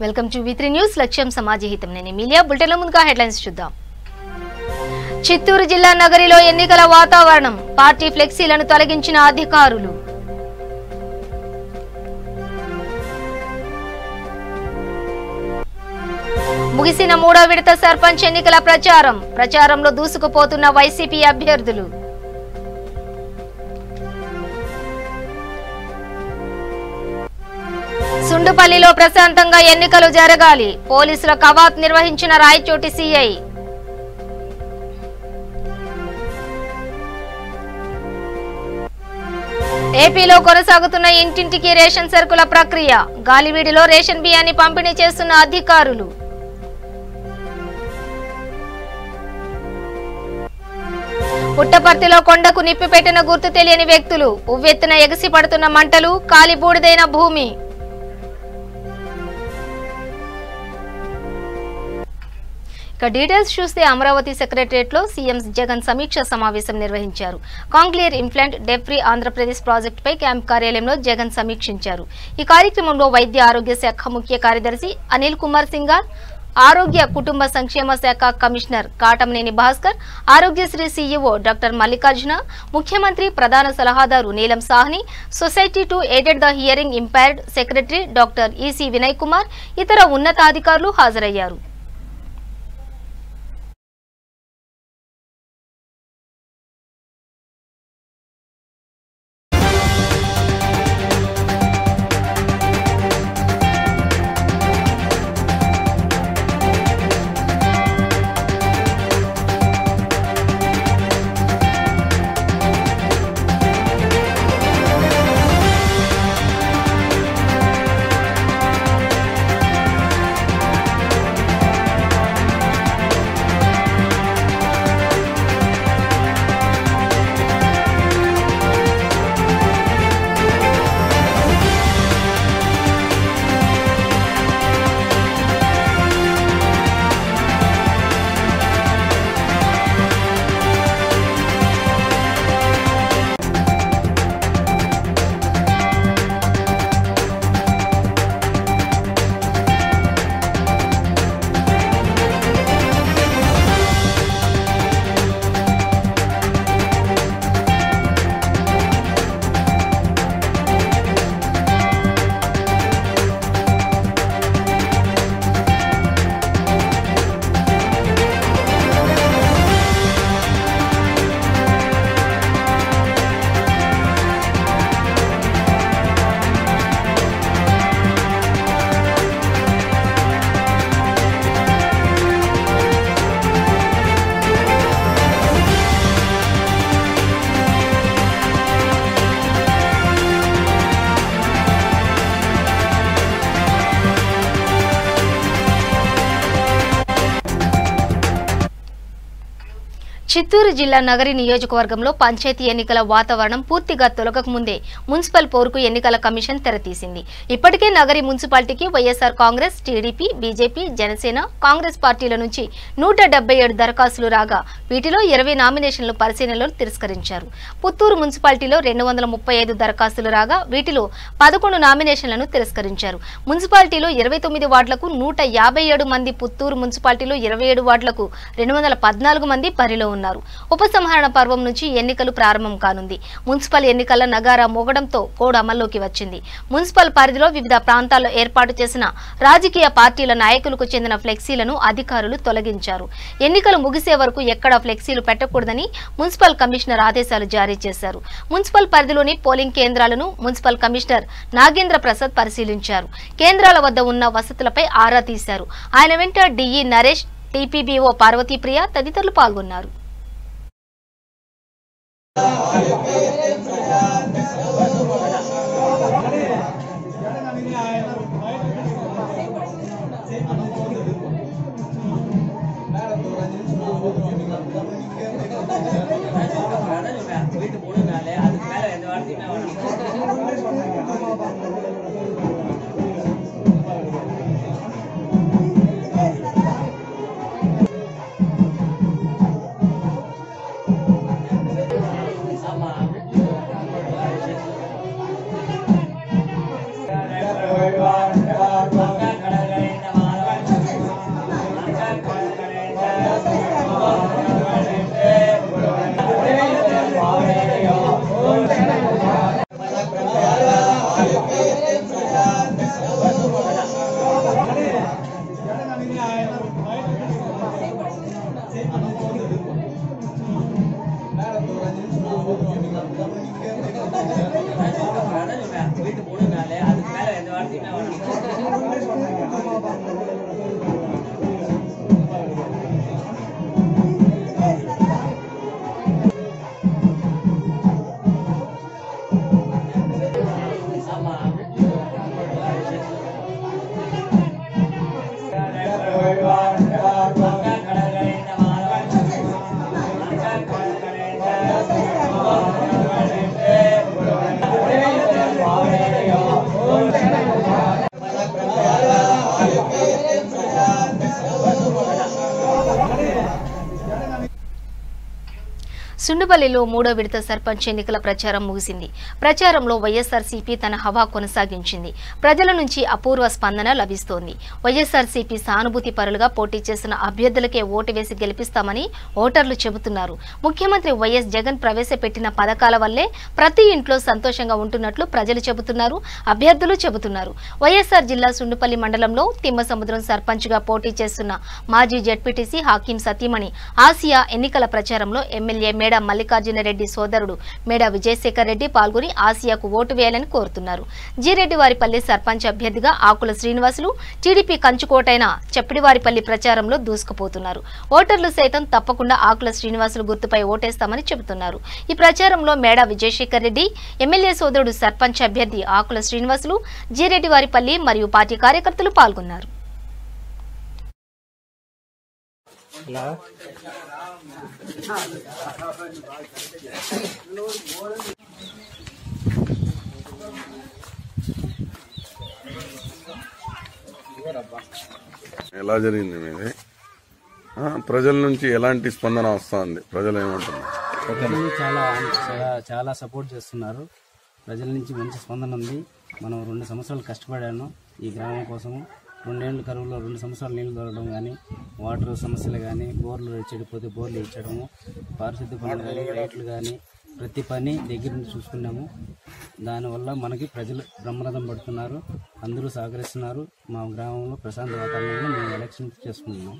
Welcome to V3 news లక్ష్యం సమాజహితం నేను media బులెటిన్ల ముందుగా హెడ్లైన్స్ చూద్దాం. చిత్తూరు జిల్లా నగరిలో ఎన్నికల వాతావరణం, పార్టీ ఫ్లెక్సీలను తొలగించిన అధికారులు. ముగిసిన 3వ విడత సర్పంచ్ ఎన్నికల ప్రచారంలో దూసుకుపోతున్న వైసీపీ అభ్యర్థులు. సుండుపల్లిలో ప్రశాంతంగా ఎన్నికలు జరగాలి, పోలీసుల కవాత్ నిర్వహించిన రాయచోటి సిఐ. ఏపీలో కొనసాగుతున్న ఇంటింటికి రేషన్ సరుకుల ప్రక్రియ, గాలివీడిలో రేషన్ బియ్యాన్ని పంపిణీ చేస్తున్న అధికారులు. పుట్టపర్తిలో కొండకు నిప్పిపెట్టిన గుర్తు తెలియని వ్యక్తులు, ఉవ్వెత్తున ఎగసి పడుతున్న మంటలు, కాలిబూడిదైన భూమి. ఇక డీటెయిల్స్ చూస్తే అమరావతి సెక్రటరియట్ లో సీఎం జగన్ సమీక్ష సమావేశం నిర్వహించారు. కాంక్లియర్ ఇంప్లాంట్ డెఫ్రీ ఆంధ్రప్రదేశ్ ప్రాజెక్టుపై క్యాంప్ కార్యాలయంలో జగన్ సమీక్షించారు. ఈ కార్యక్రమంలో వైద్య ఆరోగ్య శాఖ ముఖ్య కార్యదర్శి అనిల్ కుమార్ సింగార్, ఆరోగ్య కుటుంబ సంక్షేమ శాఖ commissioner Katamaneni Bhaskar, Aarogyasri CEO doctor Mallikarjuna, ముఖ్యమంత్రి ప్రధాన సలహాదారు Neelam Sahni, society to aided the hearing impaired secretary doctor EC Vinay Kumar, ఇతర ఉన్నతాధికారులు హాజరయ్యారు. చిత్తూరు జిల్లా నగరి నియోజకవర్గంలో పంచాయతీ ఎన్నికల వాతావరణం పూర్తిగా తొలగక ముందే మున్సిపల్ పోరుకు ఎన్నికల కమిషన్ తెరతీసింది. ఇప్పటికే నగరి మున్సిపాలిటీకి వైఎస్ఆర్ కాంగ్రెస్, టీడీపీ, బీజేపీ, జనసేన, కాంగ్రెస్ పార్టీల నుంచి 177 దరఖాస్తులు రాగా వీటిలో 20 నామినేషన్లు పరిశీలనలో తిరస్కరించారు. పుత్తూరు మున్సిపాలిటీలో 235 దరఖాస్తులు రాగా వీటిలో 11 నామినేషన్లను తిరస్కరించారు. మున్సిపాలిటీలో 29 వార్డులకు 157 మంది, పుత్తూరు మున్సిపాలిటీలో 27 వార్డులకు 214 మంది బరిలో ఉన్నారు. ఉపసంహరణ పర్వం నుంచి ఎన్నికలు ప్రారంభం కానుంది. మున్సిపల్ ఎన్నికల నగారా మోగడంతో కోడ్ అమల్లోకి వచ్చింది. మున్సిపల్ పరిధిలో వివిధ ప్రాంతాల్లో ఏర్పాటు చేసిన రాజకీయ పార్టీల నాయకులకు చెందిన ఫ్లెక్సీలను అధికారులు తొలగించారు. ఎన్నికలు ముగిసే వరకు ఎక్కడా ఫ్లెక్సీలు పెట్టకూడదని మున్సిపల్ కమిషనర్ ఆదేశాలు జారీ చేశారు. మున్సిపల్ పరిధిలోని పోలింగ్ కేంద్రాలను మున్సిపల్ కమిషనర్ నాగేంద్ర ప్రసాద్ పరిశీలించారు. కేంద్రాల వద్ద ఉన్న వసతులపై ఆరా తీశారు. ఆయన వెంట డిఈ నరేష్, టీపీబీఓ పార్వతీప్రియ తదితరులు పాల్గొన్నారు. సుండుపల్లిలో 3వ విడత సర్పంచ్ ఎన్నికల ప్రచారం ముగిసింది. ప్రచారంలో వైఎస్ఆర్సీపీ తన హవా కొనసాగించింది. ప్రజల నుంచి అపూర్వ స్పందన లభిస్తోంది. వైఎస్ఆర్సీపీ సానుభూతి పరులుగా పోటీ చేసిన అభ్యర్థులకే ఓటు వేసి గెలిపిస్తామని ఓటర్లు చెబుతున్నారు. ముఖ్యమంత్రి వైఎస్ జగన్ ప్రవేశపెట్టిన పథకాల వల్లే ప్రతి ఇంట్లో సంతోషంగా ఉంటున్నట్లు ప్రజలు చెబుతున్నారు, అభ్యర్థులు చెబుతున్నారు. వైఎస్ఆర్ జిల్లా సుండుపల్లి మండలంలో తిమ్మసముద్రం సర్పంచ్గా పోటీ చేస్తున్న మాజీ జెడ్పీటీసీ హకీం సతీమణి ఆసియా ఎన్నికల ప్రచారంలో ఎమ్మెల్యే మేడ మల్లికార్జునరెడ్డి సోదరుడు మేడ విజయశేఖర్ రెడ్డి పాల్గొని ఆసియాకు ఓటు వేయాలని కోరుతున్నారు. జీరెడ్డివారిపల్లి సర్పంచ్ అభ్యర్థిగా ఆకుల శ్రీనివాసులు, టీడీపీ కంచుకోటైన చెప్పిడివారిపల్లి ప్రచారంలో దూసుకుపోతున్నారు. ఓటర్లు సైతం తప్పకుండా ఆకుల శ్రీనివాసులు గుర్తుపై ఓటేస్తామని చెబుతున్నారు. ఈ ప్రచారంలో మేడ విజయశేఖర్ రెడ్డి, ఎమ్మెల్యే సోదరుడు సర్పంచ్ అభ్యర్థి ఆకుల శ్రీనివాసులు, జీరెడ్డివారిపల్లి మరియు పార్టీ కార్యకర్తలు పాల్గొన్నారు. ఎలా జరిగింది మీది? ప్రజల నుంచి ఎలాంటి స్పందన వస్తుంది? ప్రజలు ఏమంటున్నారు? చాలా సపోర్ట్ చేస్తున్నారు. ప్రజల నుంచి మంచి స్పందన ఉంది. మనం 2 సంవత్సరాలు కష్టపడాను ఈ గ్రామం కోసము. 2 ఏళ్ళ కరువులో 2 సంవత్సరాలు నీళ్లు దొరకడం కానీ, వాటర్ సమస్యలు కానీ, బోర్లు చెడిపోతే బోర్లు ఇచ్చడము, పారిశుద్ధ్య పనులు కానీ, లైట్లు కానీ ప్రతి పని దగ్గర నుంచి చూసుకున్నాము. దానివల్ల మనకి ప్రజలు బ్రహ్మరథం పడుతున్నారు. అందరూ సహకరిస్తున్నారు. మా గ్రామంలో ప్రశాంత వాతావరణంలో మేము ఎలక్షన్ చేసుకున్నాము.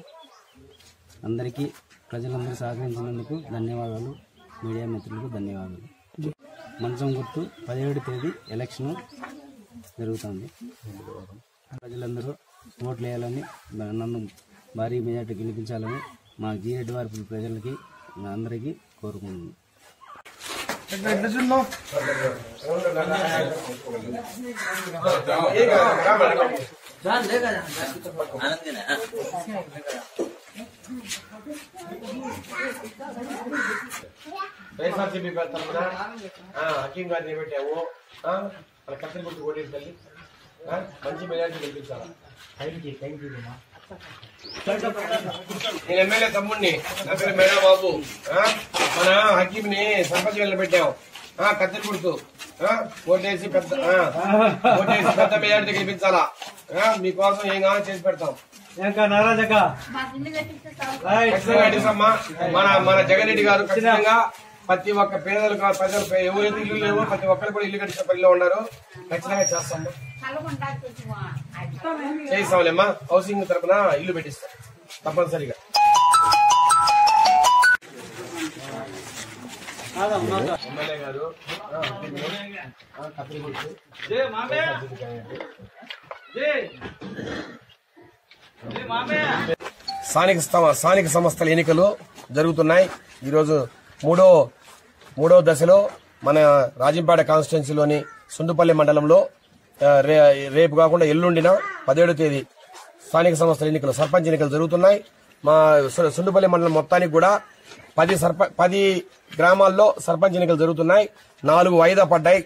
అందరికీ ప్రజలందరూ సహకరించినందుకు ధన్యవాదాలు. మీడియా మిత్రులకు ధన్యవాదాలు. మంచం గుర్తు 17వ తేదీ ఎలక్షన్ జరుగుతుంది. ప్రజలందరూ ఓట్లు వేయాలని, నన్ను భారీ మెజార్టీ గెలిపించాలని మా జీరెడ్డివారి ప్రజలకి అందరికీ కోరుకుంటున్నాను. వైఎస్ఆర్సీపీ తరఫున హకీం గారిని పెట్టాము. కత్తిరి గుర్తు కొట్టేసి తల్లి మంచి మెజార్టీ గెలిపించాలి. నేను ఎమ్మెల్యే తమ్ముడిని, నా పేరు మేడా బాబు. మన హకీంని సర్పంచ్ పెట్టాము. కత్తిరి గుర్తు ఓటేసి పెద్ద మెజార్టీ గెలిపించాలా. మీకోసం ఏం కావాలో చేసి పెడతాం. మన జగన్ రెడ్డి గారు ఖచ్చితంగా ప్రతి ఒక్క పేదలు ప్రజలు ఎవరైతే ఇల్లు లేవో ప్రతి ఒక్కరు కూడా ఇల్లు కట్టిన పనిలో ఉన్నారు. ఖచ్చితంగా చేస్తాము, చేయిస్తాంలేమ్మా. హౌసింగ్ తరఫున ఇల్లు పెట్టిస్తాం తప్పనిసరిగా. ఎమ్మెల్యే గారు స్థానిక సంస్థల ఎన్నికలు జరుగుతున్నాయి. ఈరోజు మూడో దశలో మన రాజంపేట కాన్స్టిట్యున్సీలోని సుండుపల్లి మండలంలో రేపు కాకుండా ఎల్లుండిన 17వ తేదీ స్థానిక సంస్థల ఎన్నికలు, సర్పంచ్ ఎన్నికలు జరుగుతున్నాయి. మా సుండుపల్లి మండలం మొత్తానికి కూడా 10 గ్రామాల్లో సర్పంచ్ ఎన్నికలు జరుగుతున్నాయి. 4 వాయిదా పడ్డాయి.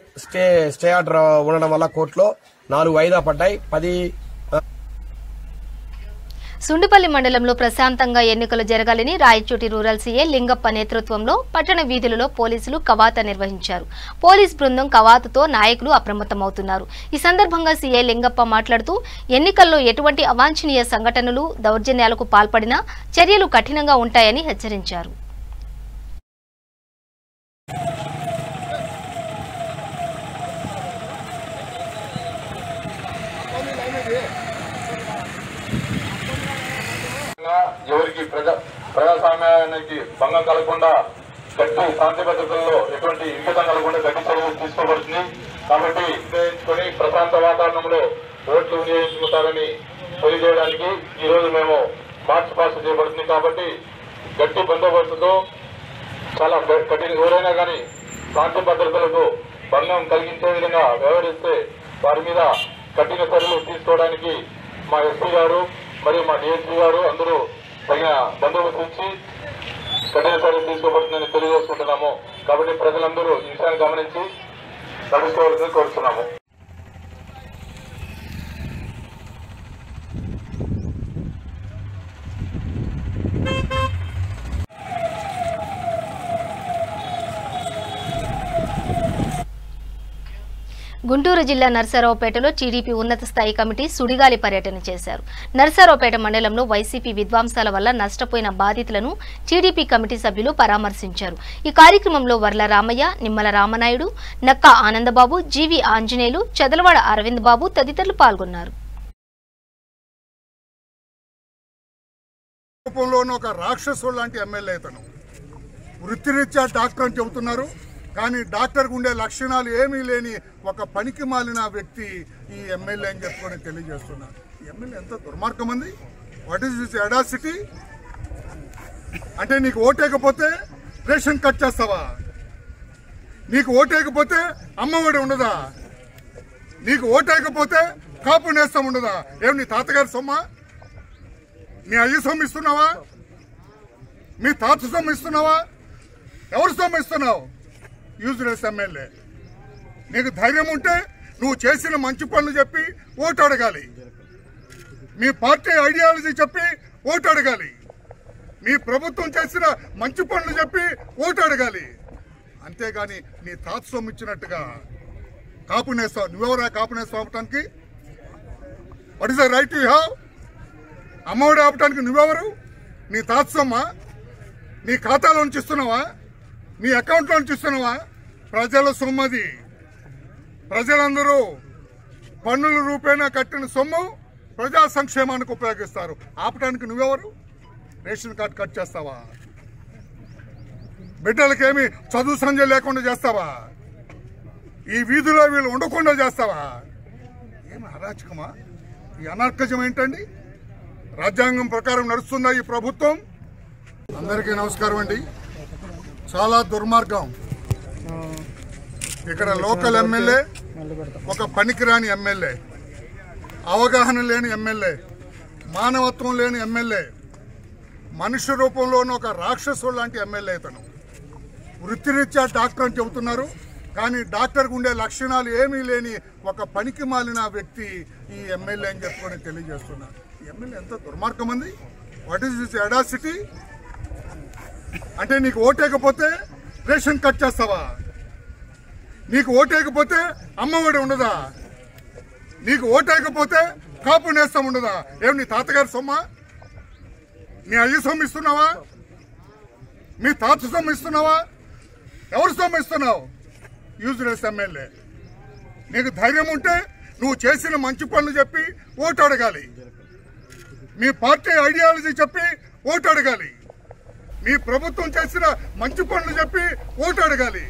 స్టే ఆర్డర్ ఉండడం వల్ల కోర్టులో 4 వాయిదా పడ్డాయి. సుండుపల్లి మండలంలో ప్రశాంతంగా ఎన్నికలు జరగాలని రాయచోటి రూరల్ సీఏ లింగప్ప నేతృత్వంలో పట్టణ వీధులలో పోలీసులు కవాతు నిర్వహించారు. పోలీస్ బృందం కవాతుతో నాయకులు అప్రమత్తమవుతున్నారు. ఈ సందర్భంగా సీఏ లింగప్ప మాట్లాడుతూ ఎన్నికల్లో ఎటువంటి అవాంఛనీయ సంఘటనలు, దౌర్జన్యాలకు పాల్పడినా చర్యలు కఠినంగా ఉంటాయని హెచ్చరించారు. ఎవరికి ప్రజాస్వామ్యానికి భంగం కలగకుండా గట్టి శాంతి భద్రతల్లో ఎటువంటి ఇంకితం కలగకుండా గట్టి చర్యలు తీసుకోబడుతుంది. కాబట్టి నిర్ణయించుకొని ప్రశాంత వాతావరణంలో ఓట్లు వినియోగించుకుంటారని తెలియజేయడానికి ఈ రోజు మేము మార్చ్ పాస్ చేయబడుతుంది. కాబట్టి గట్టి బందోబస్తుతో చాలా కఠిన ఎవరైనా కానీ శాంతి భద్రతలకు భంగం కలిగించే విధంగా వ్యవహరిస్తే వారి మీద కఠిన చర్యలు తీసుకోవడానికి మా ఎస్పీ గారు మరియు మా డిఎస్పీ గారు అందరూ తగిన బందోబస్తు ఇచ్చి కఠిన చర్యలు తీసుకోబడుతుందని తెలియజేసుకుంటున్నాము. కాబట్టి ప్రజలందరూ ఈ విషయాన్ని గమనించి నడుచుకోవాలని కోరుతున్నాము. గుంటూరు జిల్లా నర్సారావుపేటలో టీడీపీ ఉన్నత స్థాయి కమిటీ సుడిగాలి పర్యటన చేశారు. నర్సారావుపేట మండలంలో వైసీపీ విధ్వంసాల వల్ల నష్టపోయిన బాధితులను టీడీపీ కమిటీ సభ్యులు పరామర్శించారు. ఈ కార్యక్రమంలో వర్ల రామయ్య, నిమ్మల రామనాయుడు, నక్కా ఆనందబాబు, జీవి ఆంజనేయులు, చదలవాడ అరవింద్ బాబు తదితరులు పాల్గొన్నారు. ఒక రాక్షసుడు లాంటి ఎమ్మెల్యే అతను వృత్తిరీత్యా డాక్టర్ అని చెబుతున్నారు. కానీ డాక్టర్కు ఉండే లక్షణాలు ఏమీ లేని ఒక పనికి మాలిన వ్యక్తి ఈ ఎమ్మెల్యే అని చెప్పుకొని తెలియజేస్తున్నారు. ఈ ఎమ్మెల్యే ఎంత దుర్మార్గం ఉంది. What is this audacity? అంటే నీకు ఓటేకపోతే రేషన్ కట్ చేస్తావా? నీకు ఓటేకపోతే అమ్మఒడి ఉండదా? నీకు ఓటేకపోతే కాపు నేస్తం ఉండదా? ఏమి నీ తాతగారి సొమ్మ? నీ అయ్య సొమ్ము ఇస్తున్నావా? మీ తాత సొమ్ము ఇస్తున్నావా? ఎవరు సొమ్ము ఇస్తున్నావు? Useless MLA. నీకు ధైర్యం ఉంటే నువ్వు చేసిన మంచి పనులు చెప్పి ఓటు అడగాలి. మీ పార్టీ ఐడియాలజీ చెప్పి ఓటు అడగాలి. మీ ప్రభుత్వం చేసిన మంచి పనులు చెప్పి ఓటు అడగాలి. అంతేగాని నీ తాత సొమ్ము ఇచ్చినట్టుగా కాపు నేస్తావు. నువ్వెవరా కాపు నేస్తావు ఆపటానికి? What is the right you have? Ammavodi ఆపటానికి నువ్వెవరు? నీ తాత సొమ్మ నీ ఖాతాలో నుంచి ఇస్తున్నావా? నీ అకౌంట్లో నుంచి ఇస్తున్నావా? ప్రజల సొమ్మది. ప్రజలందరూ పన్నుల రూపేణా కట్టిన సొమ్ము ప్రజా సంక్షేమానికి ఉపయోగిస్తారు. ఆపటానికి నువ్వెవరు? రేషన్ కార్డు కట్ చేస్తావా? బిడ్డలకేమి చదువు సంజయ్ లేకుండా చేస్తావా? ఈ వీధిలో వీళ్ళు ఉండకుండా చేస్తావా? ఏమి అరాచకమా? ఈ అనార్కజం ఏంటండి? రాజ్యాంగం ప్రకారం నడుస్తుందా ఈ ప్రభుత్వం? అందరికీ నమస్కారం అండి. చాలా దుర్మార్గం. ఇక్కడ లోకల్ ఎమ్మెల్యే ఒక పనికిరాని ఎమ్మెల్యే, అవగాహన లేని ఎమ్మెల్యే, మానవత్వం లేని ఎమ్మెల్యే, మనుష్య రూపంలోని ఒక రాక్షసుడు లాంటి ఎమ్మెల్యే అతను వృత్తిరీత్యా డాక్టర్ అని చెబుతున్నారు. కానీ డాక్టర్కు ఉండే లక్షణాలు ఏమీ లేని ఒక పనికి మాలిన వ్యక్తి ఈ ఎమ్మెల్యే అని చెప్పుకొని తెలియజేస్తున్నారు. ఈ ఎమ్మెల్యే ఎంత దుర్మార్గం ఉంది. What is this audacity? అంటే నీకు ఓటేకపోతే రేషన్ కట్ చేస్తావా? నీకు ఓటేకపోతే అమ్మఒడి ఉండదా? నీకు ఓటేకపోతే కాపు నేస్తం ఉండదా? ఏమి నీ తాతగారి సొమ్మ? నీ అయ్య సొమ్ము ఇస్తున్నావా? మీ తాత సొమ్ము ఇస్తున్నావా? ఎవరు సొమ్ము ఇస్తున్నావు? Useless MLA. నీకు ధైర్యం ఉంటే నువ్వు చేసిన మంచి పనులు చెప్పి ఓటు అడగాలి. మీ పార్టీ ఐడియాలజీ చెప్పి ఓటు అడగాలి. మీ ప్రభుత్వం చేసిన మంచి పనులు చెప్పి ఓటు అడగాలి.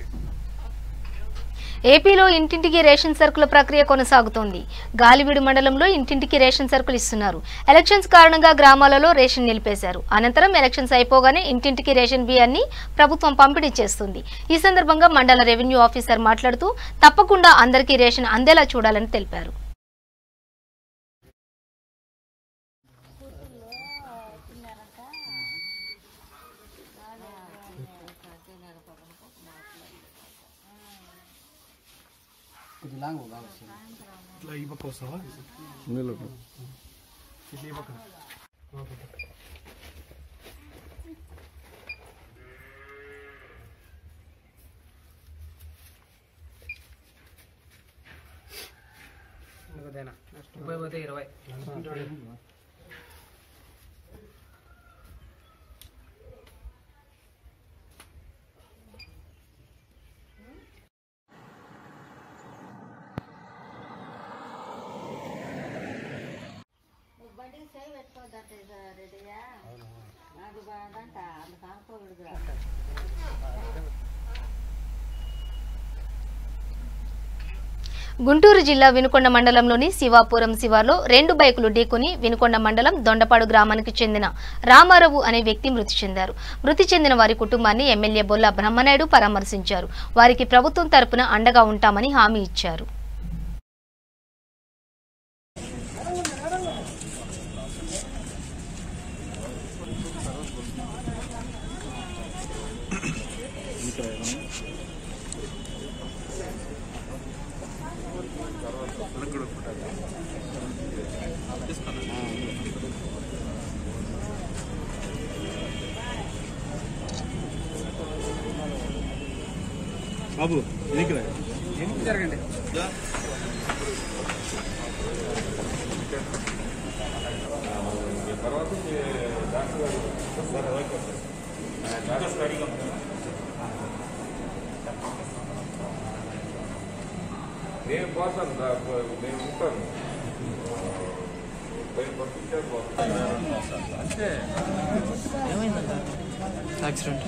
ఏపీలో ఇంటింటికి రేషన్ సరుకుల ప్రక్రియ కొనసాగుతోంది. గాలివీడు మండలంలో ఇంటింటికి రేషన్ సరుకులు ఇస్తున్నారు. ఎలక్షన్స్ కారణంగా గ్రామాలలో రేషన్ నిలిపేశారు. అనంతరం ఎలక్షన్స్ అయిపోగానే ఇంటింటికి రేషన్ బియ్యాన్ని ప్రభుత్వం పంపిణీ చేస్తుంది. ఈ సందర్భంగా మండల రెవెన్యూ ఆఫీసర్ మాట్లాడుతూ తప్పకుండా అందరికీ రేషన్ అందేలా చూడాలని తెలిపారు. గుంటూరు జిల్లా వినుకొండ మండలంలోని శివాపురం శివార్లో 2 బైకులు ఢీకొని వినుకొండ మండలం దొండపాడు గ్రామానికి చెందిన రామారావు అనే వ్యక్తి మృతి చెందారు. మృతి చెందిన వారి కుటుంబాన్ని ఎమ్మెల్యే బొల్ల బ్రహ్మనాయుడు పరామర్శించారు. వారికి ప్రభుత్వం తరపున అండగా ఉంటామని హామీ ఇచ్చారు. బాబు జరగండి. నేను పోతాను, నేను ఉంటాను. అంటే యాక్సిడెంట్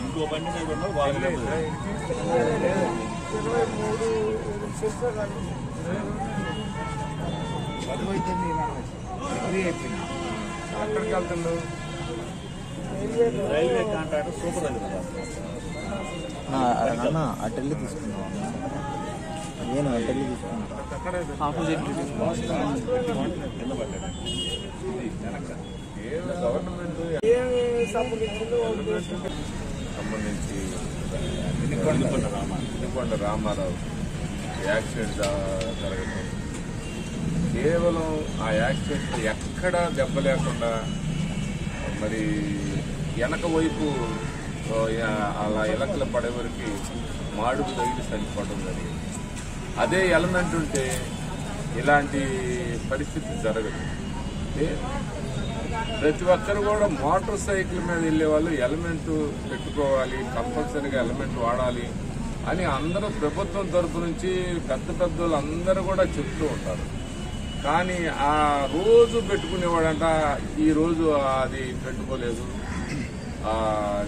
ఇంకో బండి మీద ఉన్నావు వాళ్ళు ఎక్కడికి వెళ్తున్నావు? రైల్వే కాంట్రాక్టర్ సూపర్ అటెల్లి తీసుకున్నాను. నేను అటెల్లి తీసుకున్నాను. ఆపోజిట్ గవర్నమెంట్ సంబంధించి వినుకొండ రామారావు యాక్సిడెంట్ జరగడం, కేవలం ఆ యాక్సిడెంట్ ఎక్కడా దెబ్బ లేకుండా మరి వెనక వైపు అలా ఎలకల పడే వరకు మాడుకు తగిలి చనిపోవడం జరిగింది. అదే ఎలిమెంట్ ఉంటే ఇలాంటి పరిస్థితి జరగదు. ప్రతి ఒక్కరు కూడా మోటార్ సైకిల్ మీద వెళ్లే వాళ్ళు హెల్మెట్ పెట్టుకోవాలి, కంపల్సరీగా హెల్మెట్ వాడాలి అని అందరూ ప్రభుత్వం తరఫు నుంచి పెద్ద పెద్దలు అందరూ కూడా చెప్తూ ఉంటారు. కానీ ఆ రోజు పెట్టుకునేవాడంట, ఈ రోజు అది పెట్టుకోలేదు.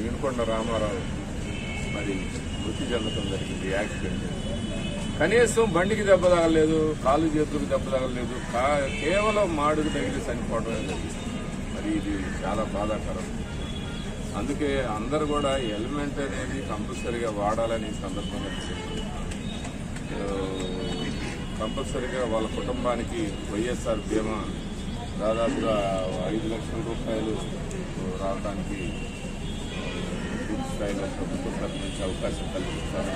వినుకొండ రామారావు మరి మృతి చెందడం జరిగింది యాక్సిడెంట్. కనీసం బండికి దెబ్బ తగలేదు, కాలు చేతులకు దెబ్బ తగలేదు, కేవలం మాడుకు తగిలి చనిపోవడమే జరిగింది. మరి ఇది చాలా బాధాకరం. అందుకే అందరూ కూడా హెల్మెట్ అనేది కంపల్సరీగా వాడాలని సందర్భంగా కంపల్సరీగా వాళ్ళ కుటుంబానికి వైఎస్ఆర్ బీమా దాదాపుగా 5 లక్షల రూపాయలు రావడానికి పూర్తి స్థాయిలో ప్రభుత్వం తరఫు నుంచి అవకాశం కల్పిస్తారు.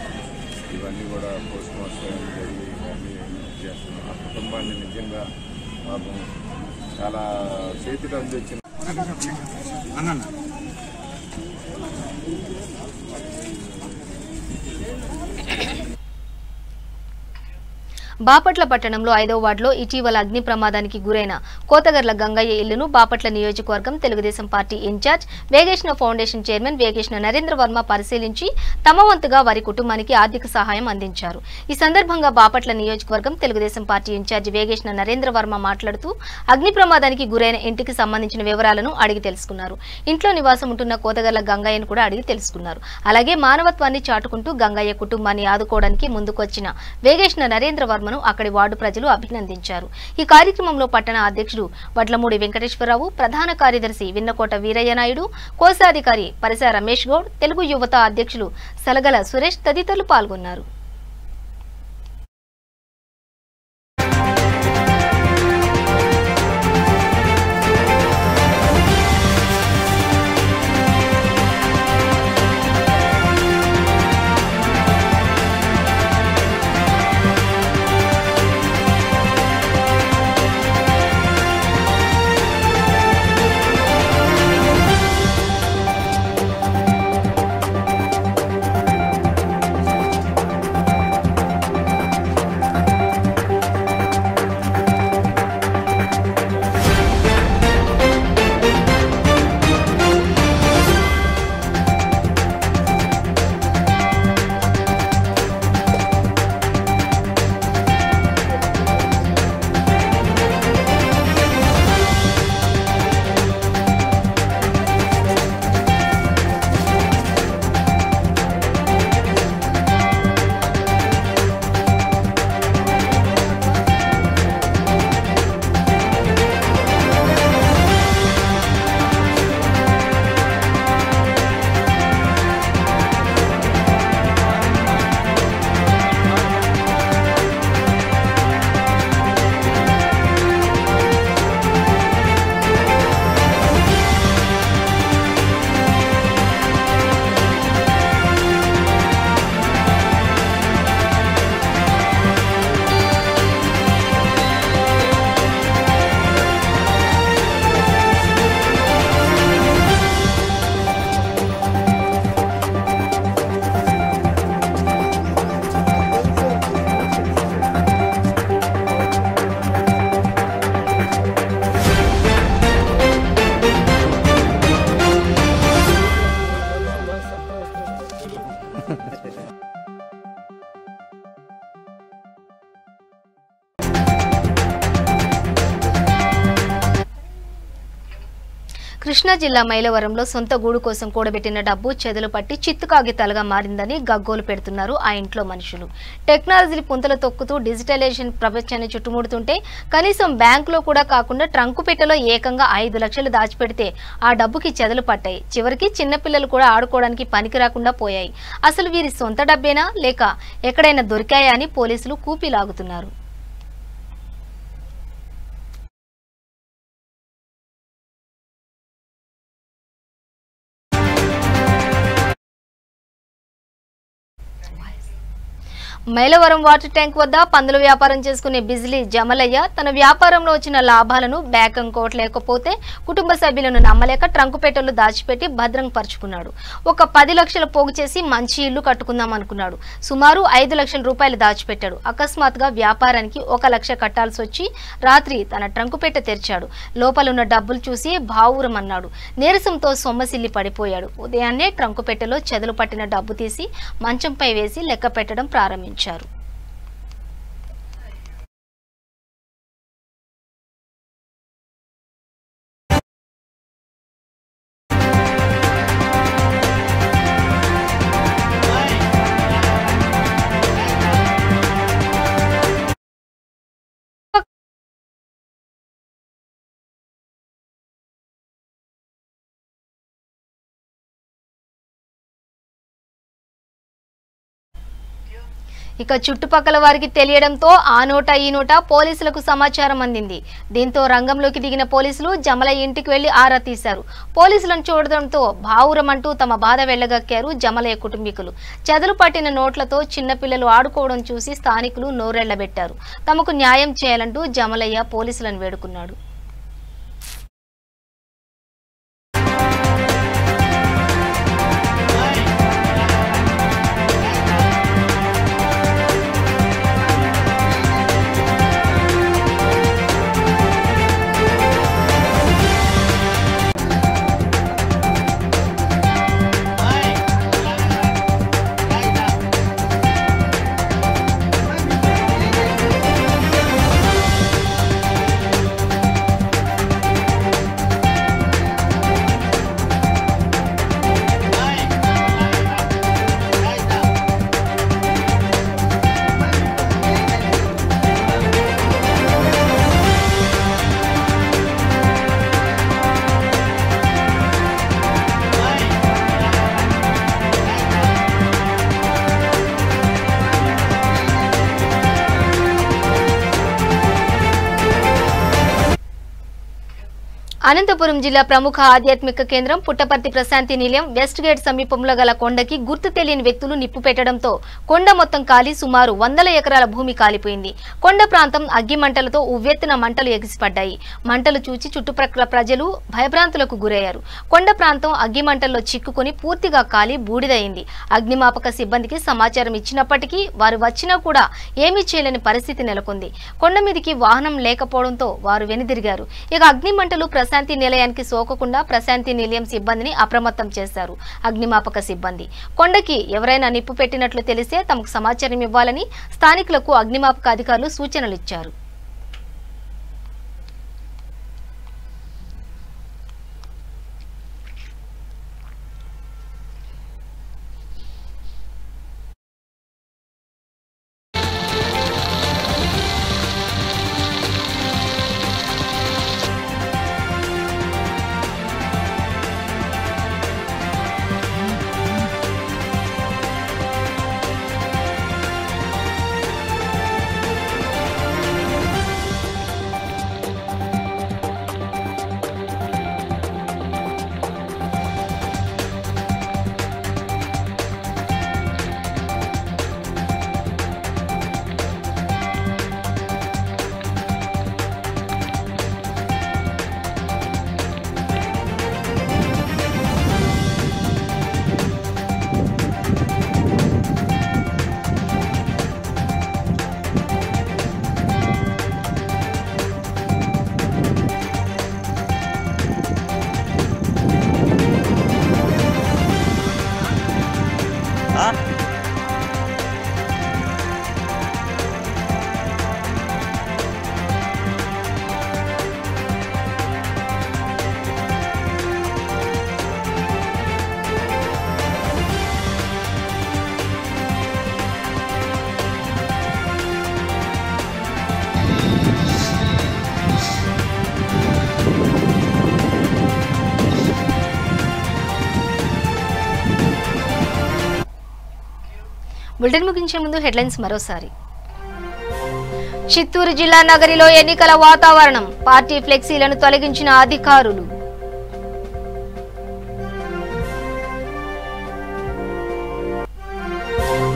ఇవన్నీ కూడా పోస్ట్ మార్టం జరిగి ఇవన్నీ చేస్తున్నాం. ఆ కుటుంబాన్ని నిజంగా పాపం చాలా చేతికి అందించిన బాపట్ల పట్టణంలో 5వ వార్డులో ఇటీవల అగ్ని ప్రమాదానికి గురైన కోతగర్ల గంగయ్య ఇల్లును బాపట్ల నియోజకవర్గం Telugu Desam party incharge Vegesna foundation chairman Vegesna Narendra Varma పరిశీలించి తమ వంతుగా వారి కుటుంబానికి ఆర్థిక సహాయం అందించారు. ఈ సందర్భంగా బాపట్ల నియోజకవర్గం తెలుగుదేశం పార్టీ ఇన్ఛార్జ్ వేగేశ్న నరేంద్ర వర్మ మాట్లాడుతూ అగ్ని ప్రమాదానికి గురైన ఇంటికి సంబంధించిన వివరాలను అడిగి తెలుసుకున్నారు. ఇంట్లో నివాసం ఉంటున్న కోతగర్ల గంగయ్యను కూడా అడిగి తెలుసుకున్నారు. అలాగే మానవత్వాన్ని చాటుకుంటూ గంగయ్య కుటుంబాన్ని ఆదుకోవడానికి ముందుకొచ్చిన వేగేశ్న నరేంద్ర వర్మ అక్కడి వార్డు ప్రజలు అభినందించారు. ఈ కార్యక్రమంలో పట్టణ అధ్యక్షుడు వడ్లమూడి వెంకటేశ్వరరావు, ప్రధాన కార్యదర్శి విన్నకోట వీరయ్య నాయుడు, కోశాధికారి పరిస రమేష్ గౌడ్, తెలుగు యువత అధ్యక్షులు సలగల సురేష్ తదితరులు పాల్గొన్నారు. కృష్ణా జిల్లా మైలవరంలో సొంత గూడు కోసం కూడబెట్టిన డబ్బు చెదలు పట్టి చిత్తు కాగితాలుగా మారిందని గగ్గోలు పెడుతున్నారు ఆ ఇంట్లో మనుషులు. టెక్నాలజీ పుంతలు తొక్కుతూ డిజిటలైజేషన్ ప్రపంచాన్ని చుట్టుముడుతుంటే కనీసం బ్యాంకులో కూడా కాకుండా ట్రంకు పెట్టెలో ఏకంగా 5 లక్షలు దాచిపెడితే ఆ డబ్బుకి చెదలు పట్టాయి. చివరికి చిన్నపిల్లలు కూడా ఆడుకోవడానికి పనికి రాకుండా పోయాయి. అసలు వీరి సొంత డబ్బేనా లేక ఎక్కడైనా దొరికాయా అని పోలీసులు కూపిలాగుతున్నారు. మైలవరం వాటర్ ట్యాంక్ వద్ద పందుల వ్యాపారం చేసుకునే బిజిలీ జమలయ్య తన వ్యాపారంలో వచ్చిన లాభాలను బ్యాంక్ అకౌంట్ లేకపోతే కుటుంబ సభ్యులను నమ్మలేక ట్రంకు పెట్టెలు దాచిపెట్టి భద్రం పరుచుకున్నాడు. ఒక 10 లక్షలు పోగు చేసి మంచి ఇల్లు కట్టుకుందాం అనుకున్నాడు. సుమారు 5 లక్షల రూపాయలు దాచిపెట్టాడు. అకస్మాత్తుగా వ్యాపారానికి 1 లక్ష కట్టాల్సి వచ్చి రాత్రి తన ట్రంకు పెట్టె తెరిచాడు. లోపలున్న డబ్బులు చూసి భావురమన్నాడు. నీరసంతో సొమ్మసిల్లి పడిపోయాడు. ఉదయాన్నే ట్రంకు పెట్టెలో చెదలు పట్టిన డబ్బు తీసి మంచంపై వేసి లెక్క పెట్టడం ప్రారంభించాడు. ఇక చుట్టుపక్కల వారికి తెలియడంతో ఆ నోట ఈ నోట పోలీసులకు సమాచారం అందింది. దీంతో రంగంలోకి దిగిన పోలీసులు జమలయ్య ఇంటికి వెళ్లి ఆరా తీశారు. పోలీసులను చూడడంతో భావురమంటూ తమ బాధ వెళ్లగక్కారు జమలయ్య కుటుంబీకులు. చెదలు పట్టిన నోట్లతో చిన్నపిల్లలు ఆడుకోవడం చూసి స్థానికులు నోరెళ్లబెట్టారు. తమకు న్యాయం చేయాలంటూ జమలయ్య పోలీసులను వేడుకున్నాడు. అనంతపురం జిల్లా ప్రముఖ ఆధ్యాత్మిక కేంద్రం పుట్టపర్తి ప్రశాంతి నిలయం వెస్ట్ గేట్ సమీపంలో గల కొండకి గుర్తు తెలియని వ్యక్తులు నిప్పు పెట్టడంతో కొండ మొత్తం కాలి సుమారు 100 ఎకరాల భూమి కాలిపోయింది. కొండ ప్రాంతం అగ్గి మంటలతో ఉవ్వెత్తున మంటలు ఎగిసిపడ్డాయి. మంటలు చూసి చుట్టుప్రక్కల ప్రజలు భయభ్రాంతులకు గురయ్యారు. కొండ ప్రాంతం అగ్గి మంటల్లో చిక్కుకొని పూర్తిగా కాలి బూడిదైంది. అగ్నిమాపక సిబ్బందికి సమాచారం ఇచ్చినప్పటికీ వారు వచ్చినా కూడా ఏమీ చేయలేని పరిస్థితి నెలకొంది. కొండ మీదికి వాహనం లేకపోవడంతో వారు వెనుదిరిగారు. ఇక అగ్ని మంటలు ప్రశాంతి నిలయానికి సోకకుండా ప్రశాంతి నిలయం సిబ్బందిని అప్రమత్తం చేశారు అగ్నిమాపక సిబ్బంది. కొండకి ఎవరైనా నిప్పు పెట్టినట్లు తెలిస్తే తమకు సమాచారం ఇవ్వాలని స్థానికులకు అగ్నిమాపక అధికారులు సూచనలు ఇచ్చారు. బులెటిన్ ముగించే ముందు హెడ్లైన్స్ మరోసారి. చిత్తూరు జిల్లా నగరిలో ఎన్నికల వాతావరణం, పార్టీ ఫ్లెక్సీలను తొలగించిన అధికారులు.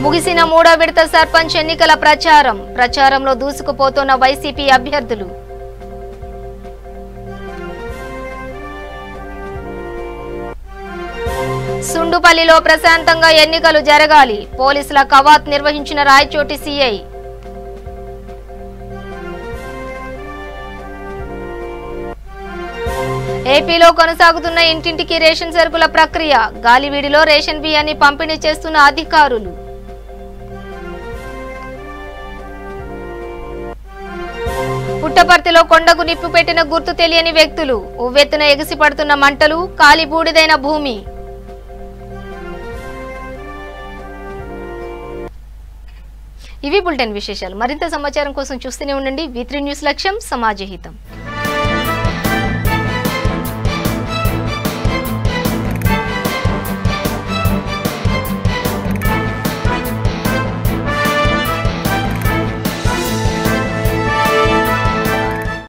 ముగిసిన 3వ విడత సర్పంచ్ ఎన్నికల ప్రచారంలో దూసుకుపోతున్న వైసీపీ అభ్యర్థులు. సుండుపల్లిలో ప్రశాంతంగా ఎన్నికలు జరగాలి, పోలీసుల కవాత్ నిర్వహించిన రాయచోటి సీఐ. ఏపీలో కొనసాగుతున్న ఇంటింటికి రేషన్ సరుకుల ప్రక్రియ, గాలివీడిలో రేషన్ బియ్యాన్ని పంపిణీ చేస్తున్న అధికారులు. పుట్టపర్తిలో కొండకు నిప్పు పెట్టిన గుర్తు తెలియని వ్యక్తులు, ఉవ్వెత్తున ఎగిసిపడుతున్న మంటలు, కాలి బూడిదైన భూమి. ఇవి బులెటిన్ విశేషాలు. మరింత సమాచారం కోసం చూస్తూనే ఉండండి V3 న్యూస్, లక్ష్యం సమాజహితం.